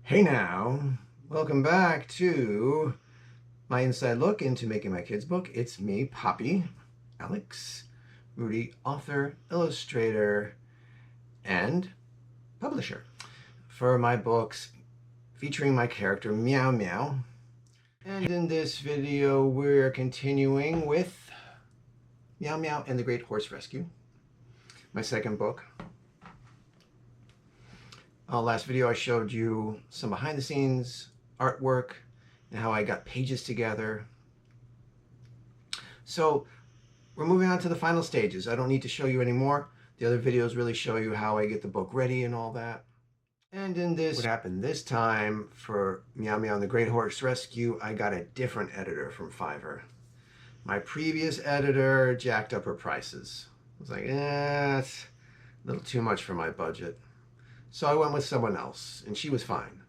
Hey now, welcome back to my inside look into making my kids' book. It's me, Poppy, Alex, Rudy, author, illustrator, and publisher for my books featuring my character Meow Meow. And in this video, we're continuing with Meow Meow and the Great Horse Rescue, my second book. Last video I showed you some behind the scenes artwork and how I got pages together. So we're moving on to the final stages. I don't need to show you anymore. The other videos really show you how I get the book ready and all that. And in this, what happened this time for Meow Meow and the Great Horse Rescue, I got a different editor from Fiverr. My previous editor jacked up her prices. I was like, it's a little too much for my budget. So I went with someone else, and she was fine.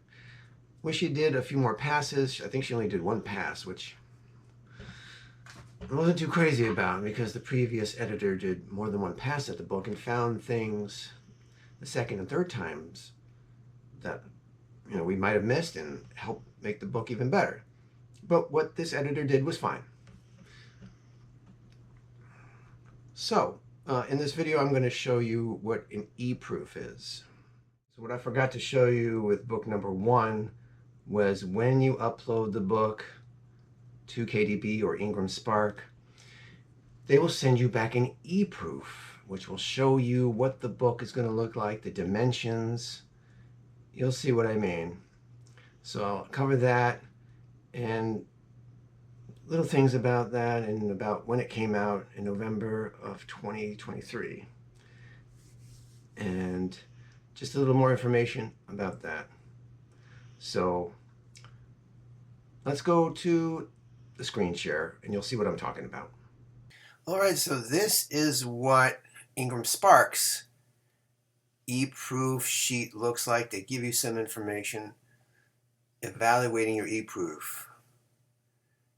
Wish she did a few more passes. I think she only did one pass, which I wasn't too crazy about because the previous editor did more than one pass at the book and found things the second and third times that we might have missed and helped make the book even better. But what this editor did was fine. So in this video, I'm going to show you what an e-proof is. So what I forgot to show you with book number 1 was when you upload the book to KDB or Ingram Spark, they will send you back an e-proof, which will show you what the book is going to look like, the dimensions. You'll see what I mean. So I'll cover that and little things about that and about when it came out in November of 2023. And just a little more information about that. So let's go to the screen share and you'll see what I'm talking about. All right, so this is what Ingram Spark's e-proof sheet looks like. They give you some information evaluating your e-proof.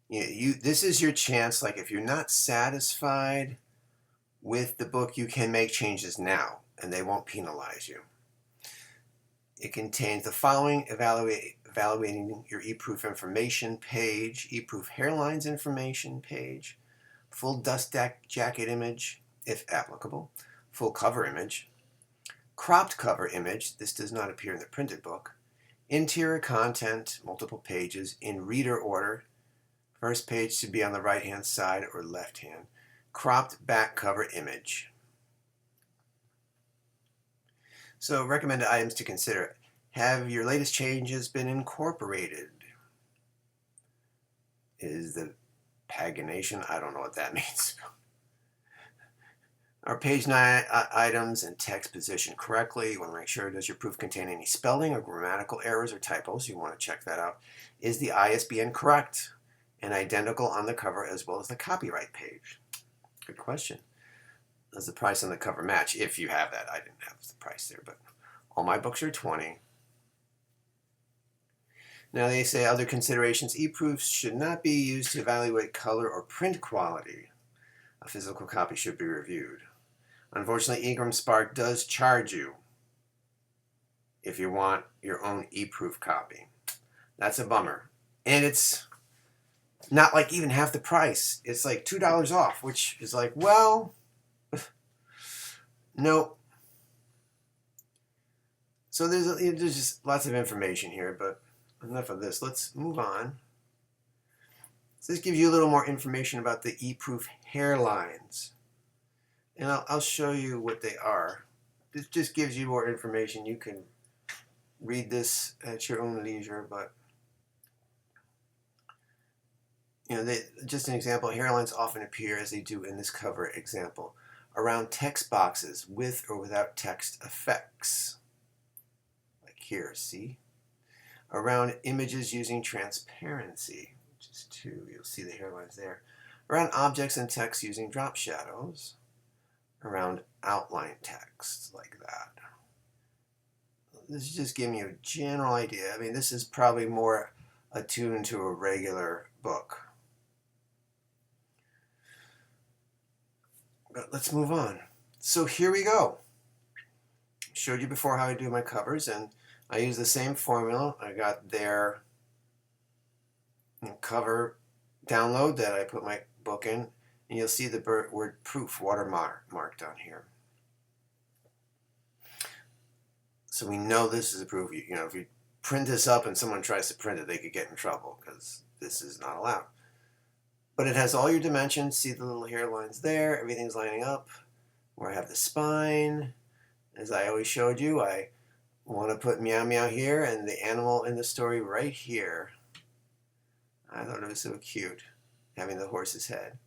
This is your chance, like if you're not satisfied with the book, you can make changes now and they won't penalize you. It contains the following: evaluating your e-proof information page, e-proof hairlines information page, full dust jacket image, if applicable, full cover image, cropped cover image, this does not appear in the printed book, interior content, multiple pages, in reader order, first page should be on the right-hand side or left hand, cropped back cover image. So recommended items to consider. Have your latest changes been incorporated? Is the pagination? I don't know what that means. Are page 9 items and text positioned correctly? You want to make sure, does your proof contain any spelling or grammatical errors or typos? You want to check that out. Is the ISBN correct and identical on the cover as well as the copyright page? Good question. Does the price on the cover match? If you have that. I didn't have the price there, but all my books are $20. Now they say other considerations. E-proofs should not be used to evaluate color or print quality. A physical copy should be reviewed. Unfortunately, Ingram Spark does charge you if you want your own e-proof copy. That's a bummer. And it's not like even half the price. It's like $2 off, which is like, well, nope. So there's just lots of information here, but enough of this. Let's move on. So this gives you a little more information about the e-proof hairlines. And I'll show you what they are. This just gives you more information. You can read this at your own leisure, but just an example, hairlines often appear as they do in this cover example around text boxes with or without text effects. Like here, see? Around images using transparency, which is 2. You'll see the hairlines there. Around objects and text using drop shadows. Around outline text, like that. This is just giving you a general idea. I mean, this is probably more attuned to a regular book. But let's move on. So here we go. Showed you before how I do my covers, and I use the same formula. I got their cover download that I put my book in, and you'll see the word proof watermarked on here. So we know this is a proof. You know, if you print this up and someone tries to print it, they could get in trouble because this is not allowed. But it has all your dimensions. See the little hairlines there? Everything's lining up. Where I have the spine. As I always showed you, I want to put Meow Meow here and the animal in the story right here. I thought it was so cute, having the horse's head.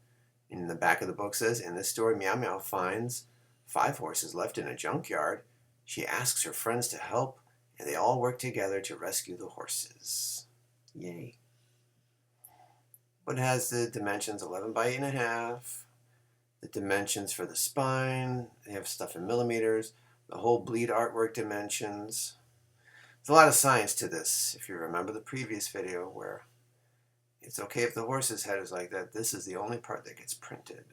In the back of the book says, in this story, Meow Meow finds 5 horses left in a junkyard. She asks her friends to help, and they all work together to rescue the horses. Yay. But it has the dimensions 11 by 8.5, the dimensions for the spine, they have stuff in millimeters, the whole bleed artwork dimensions. There's a lot of science to this. If you remember the previous video where it's okay if the horse's head is like that, this is the only part that gets printed.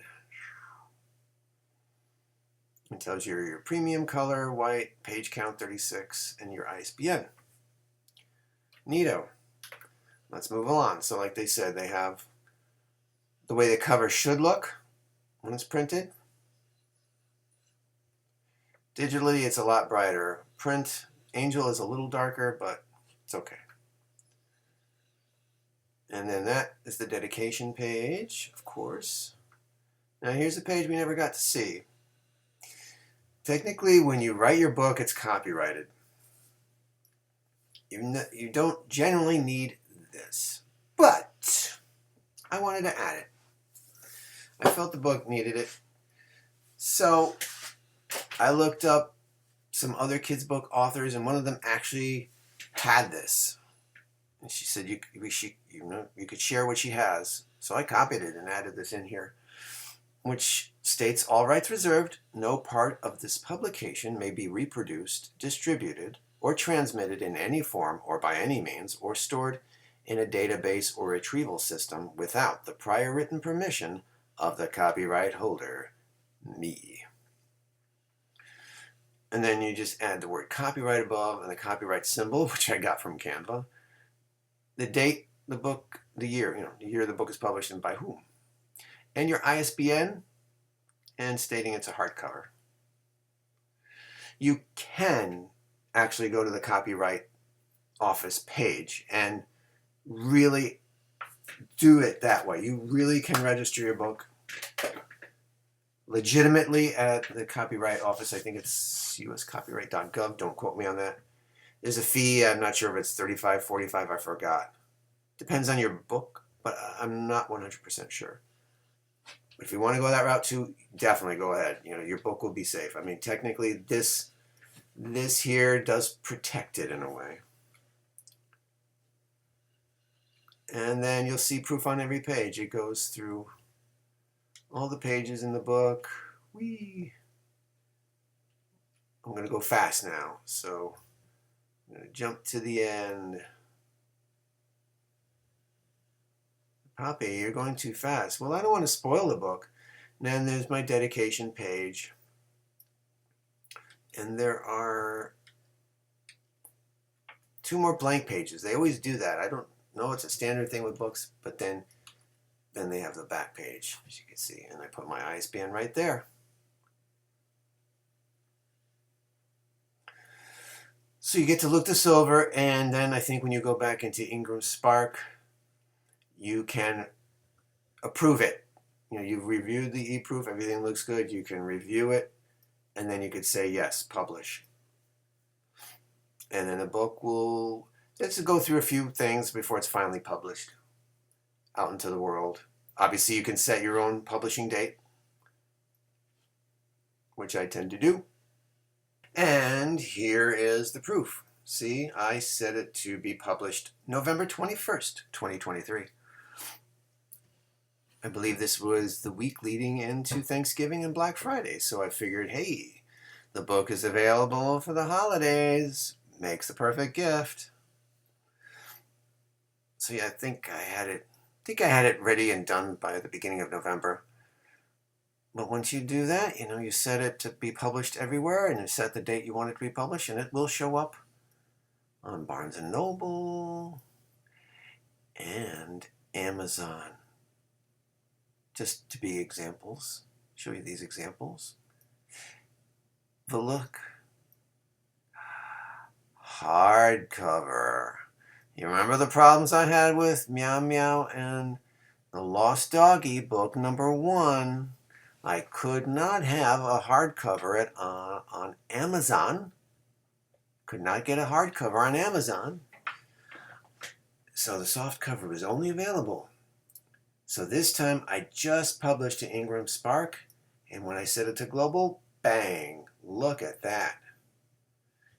It tells you your premium color, white, page count 36, and your ISBN. Neato. Let's move on. So like they said, they have the way the cover should look when it's printed. Digitally, it's a lot brighter. Print, Angel is a little darker, but it's okay. And then that is the dedication page, of course. Now here's a page we never got to see. Technically, when you write your book, it's copyrighted. You don't generally need this, but I wanted to add it. I felt the book needed it. So I looked up some other kids' book authors, and one of them actually had this. And she said you could share what she has. So I copied it and added this in here, which states, all rights reserved, no part of this publication may be reproduced, distributed, or transmitted in any form or by any means, or stored in a database or retrieval system without the prior written permission of the copyright holder, me. And then you just add the word copyright above and the copyright symbol, which I got from Canva. The date, the book, the year, the year the book is published and by whom. And your ISBN, and stating it's a hardcover. You can actually go to the Copyright Office page and really do it that way. You really can register your book legitimately at the Copyright Office. I think it's uscopyright.gov. Don't quote me on that. There's a fee. I'm not sure if it's $35, $45. I forgot. Depends on your book, but I'm not 100% sure. But if you want to go that route too, definitely go ahead. Your book will be safe. I mean, technically, this here does protect it in a way. And then you'll see proof on every page. It goes through all the pages in the book. I'm going to go fast now, so I'm going to jump to the end. Poppy, you're going too fast. Well, I don't want to spoil the book. And then there's my dedication page. And there are 2 more blank pages. They always do that. I don't know, it's a standard thing with books, but then they have the back page, as you can see. And I put my ISBN right there. So you get to look this over, and then I think when you go back into Ingram Spark, you can approve it. You've reviewed the e-proof, everything looks good, you can review it, and then you could say, yes, publish. And then the book will just go through a few things before it's finally published out into the world. Obviously, you can set your own publishing date, which I tend to do. And here is the proof. See, I set it to be published November 21st, 2023. I believe this was the week leading into Thanksgiving and Black Friday, so I figured, hey, the book is available for the holidays. Makes the perfect gift. So yeah, I think I had it ready and done by the beginning of November. But once you do that, you set it to be published everywhere, and you set the date you want it to be published, and it will show up on Barnes & Noble and Amazon. Just to be examples, show you these examples. The look, hardcover. You remember the problems I had with Meow Meow and the Lost Doggy book number 1? I could not have a hardcover on Amazon. Could not get a hardcover on Amazon. So the soft cover was only available. So this time I just published to Ingram Spark, and when I set it to global, bang, look at that.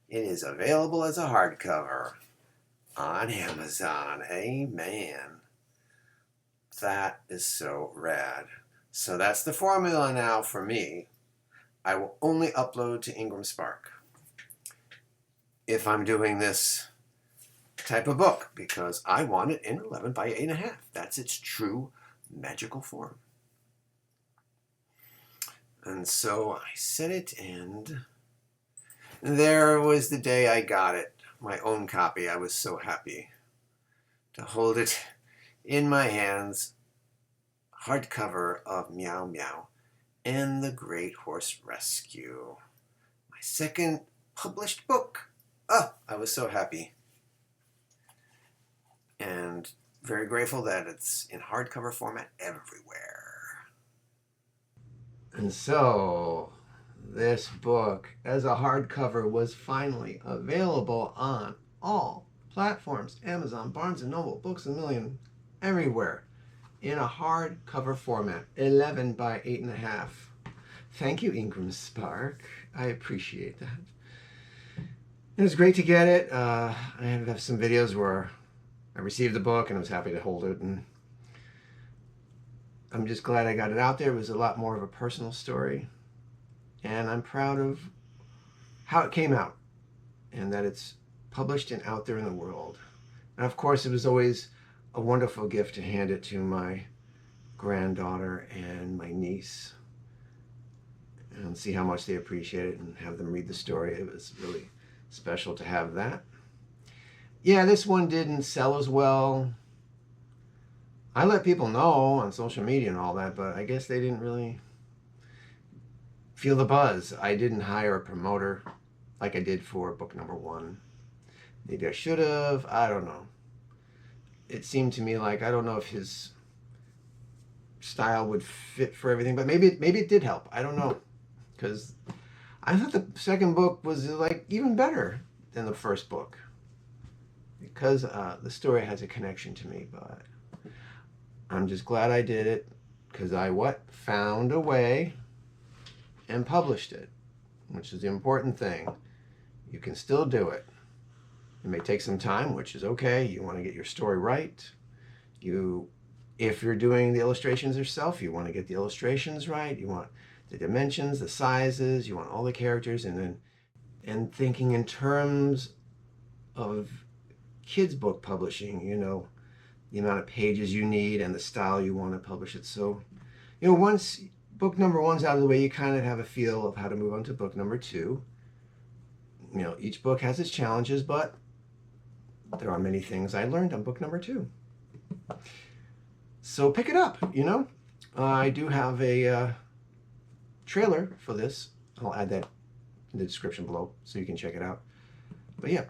It is available as a hardcover on Amazon. Amen. That is so rad. So that's the formula now for me. I will only upload to Ingram Spark if I'm doing this type of book, because I want it in 11 by 8.5. That's its true magical form. And so I set it, and there was the day I got it, my own copy. I was so happy to hold it in my hands, hardcover of Meow Meow and the Great Horse Rescue. My second published book. Oh, I was so happy. And very grateful that it's in hardcover format everywhere. And so, this book as a hardcover was finally available on all platforms. Amazon, Barnes & Noble, Books A Million, everywhere. In a hardcover format, 11 by 8.5. Thank you, Ingram Spark. I appreciate that. It was great to get it. I have some videos where I received the book and I was happy to hold it, and I'm just glad I got it out there. It was a lot more of a personal story, and I'm proud of how it came out and that it's published and out there in the world. And of course, it was always a wonderful gift to hand it to my granddaughter and my niece and see how much they appreciate it and have them read the story. It was really special to have that. Yeah, this one didn't sell as well. I let people know on social media and all that, but I guess they didn't really feel the buzz. I didn't hire a promoter like I did for book number 1. Maybe I should have. I don't know. It seemed to me like, I don't know if his style would fit for everything, but maybe it did help. I don't know, because I thought the second book was like even better than the first book, because the story has a connection to me. But I'm just glad I did it, because I found a way and published it, which is the important thing. You can still do it. It may take some time, which is okay. You want to get your story right. If you're doing the illustrations yourself, you want to get the illustrations right. You want the dimensions, the sizes, you want all the characters, and thinking in terms of kids book publishing, the amount of pages you need and the style you want to publish it. So, once book number 1's out of the way, you kind of have a feel of how to move on to book number 2. Each book has its challenges, but there are many things I learned on book number 2. So pick it up, I do have a trailer for this. I'll add that in the description below so you can check it out. But yeah,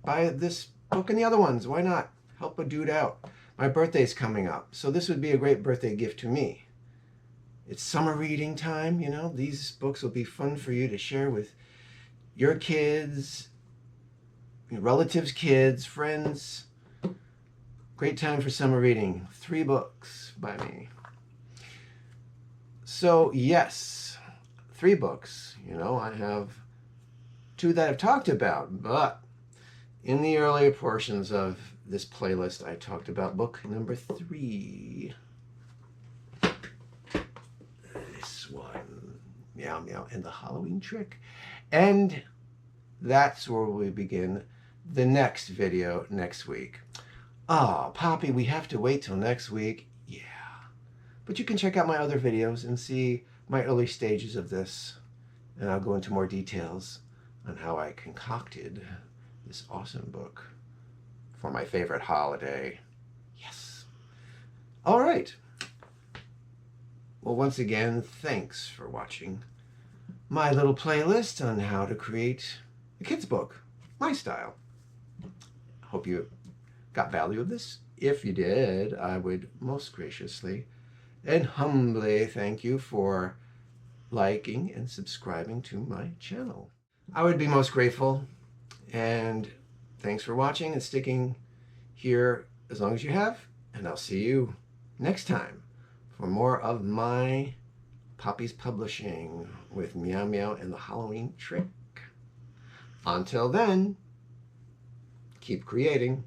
buy this book and the other ones. Why not? Help a dude out. My birthday's coming up, so this would be a great birthday gift to me. It's summer reading time, These books will be fun for you to share with your kids, your relatives' kids, friends. Great time for summer reading. 3 books by me. So yes, 3 books. I have 2 that I've talked about, but in the earlier portions of this playlist, I talked about book number 3. This one, Meow Meow and the Halloween Trick. And that's where we begin the next video next week. Oh, Poppy, we have to wait till next week. Yeah. But you can check out my other videos and see my early stages of this. And I'll go into more details on how I concocted this awesome book for my favorite holiday. Yes. All right. Well, once again, thanks for watching my little playlist on how to create a kid's book, my style. Hope you got value of this. If you did, I would most graciously and humbly thank you for liking and subscribing to my channel. I would be most grateful, and thanks for watching and sticking here as long as you have, and I'll see you next time for more of my Poppy's Publishing with Meow Meow and the Halloween Trick. Until then, keep creating.